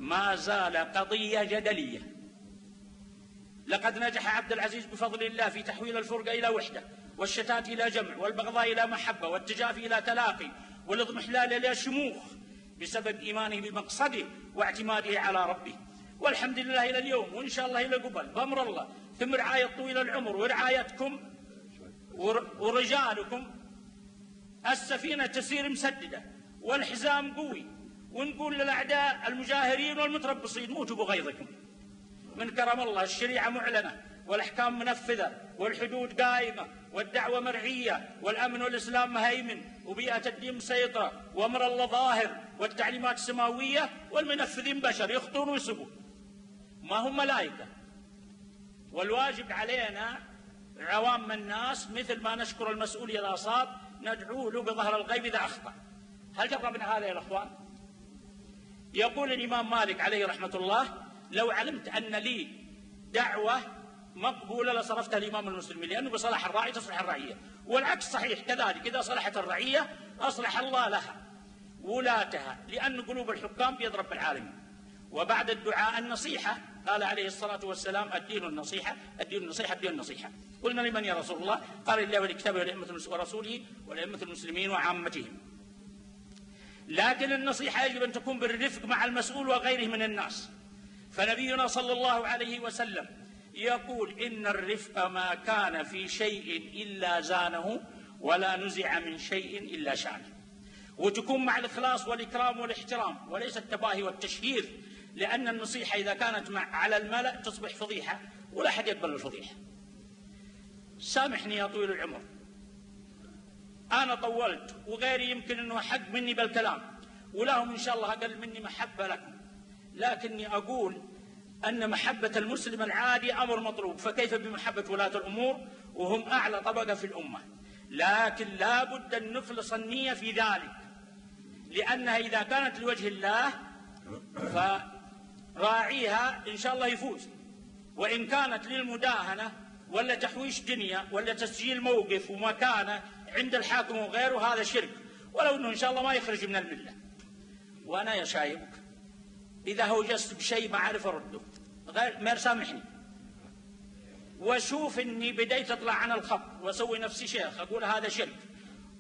ما زال قضية جدلية. لقد نجح عبد العزيز بفضل الله في تحويل الفرقة إلى وحدة، والشتات إلى جمع، والبغضاء إلى محبة، والتجافي إلى تلاقي، والاضمحلال إلى شموخ، بسبب إيمانه بمقصده واعتماده على ربه. والحمد لله إلى اليوم، وإن شاء الله إلى قبل بأمر الله، ثم رعاية طويل العمر ورعايتكم ورجالكم، السفينة تسير مسددة والحزام قوي. ونقول للأعداء المجاهرين والمتربصين: موتوا بغيظكم. من كرم الله الشريعة معلنة، والأحكام منفذة، والحدود قائمة، والدعوة مرعية، والأمن والإسلام مهيمن، وبيئة الدين مسيطرة، وأمر الله ظاهر، والتعليمات سماوية، والمنفذين بشر يخطون ويسبون، ما هم ملائكة. والواجب علينا عوام الناس، مثل ما نشكر المسؤول إذا أصاب ندعو له بظهر الغيب إذا أخطأ. هل جربنا هذا يا أخوان؟ يقول الإمام مالك عليه رحمة الله: لو علمت أن لي دعوة مقبولة لصرفتها لإمام المسلمين، لأنه بصلاح الراعي تصلح الرعية. والعكس صحيح كذلك، إذا صلحت الرعية أصلح الله لها ولاتها، لأن قلوب الحكام بيد رب العالمين. وبعد الدعاء النصيحة، قال عليه الصلاة والسلام: الدين النصيحة، الدين النصيحة، الدين النصيحة. قلنا: لمن يا رسول الله؟ قال: لله ولكتابه ورسوله ولأئمة المسلمين وعامتهم. لكن النصيحة يجب أن تكون بالرفق مع المسؤول وغيره من الناس. فنبينا صلى الله عليه وسلم يقول: إن الرفق ما كان في شيء إلا زانه، ولا نزع من شيء إلا شانه. وتكون مع الإخلاص والإكرام والاحترام، وليس التباهي والتشهير، لأن النصيحة إذا كانت على الملأ تصبح فضيحة، ولا أحد يقبل الفضيحة. سامحني يا طويل العمر، أنا طولت، وغيري يمكن أنه حق مني بالكلام، ولهم إن شاء الله أقل مني محبة لكم، لكني أقول أن محبة المسلم العادي أمر مطلوب، فكيف بمحبة ولاة الأمور وهم أعلى طبقة في الأمة؟ لكن لا بد أن نخلص النية في ذلك، لأنها إذا كانت لوجه الله فراعيها إن شاء الله يفوز، وإن كانت للمداهنة ولا تحويش دنيا ولا تسجيل موقف ومكانة عند الحاكم وغيره، هذا شرك، ولو أنه إن شاء الله ما يخرج من الملة. وأنا يا شايب إذا هوجست بشيء ما أعرف أرده، غير ما سامحني، وأشوف أني بديت أطلع عن الخط وأسوي نفسي شيخ، أقول هذا شرك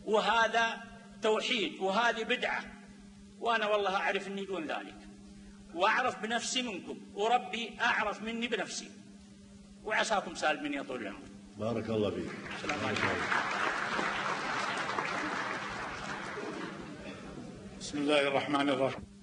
وهذا توحيد وهذه بدعة، وأنا والله أعرف أني دون ذلك، وأعرف بنفسي منكم، وربي أعرف مني بنفسي، وعساكم سالم مني يا طول العمر. بارك الله فيك. السلام عليكم. بسم الله الرحمن الرحيم.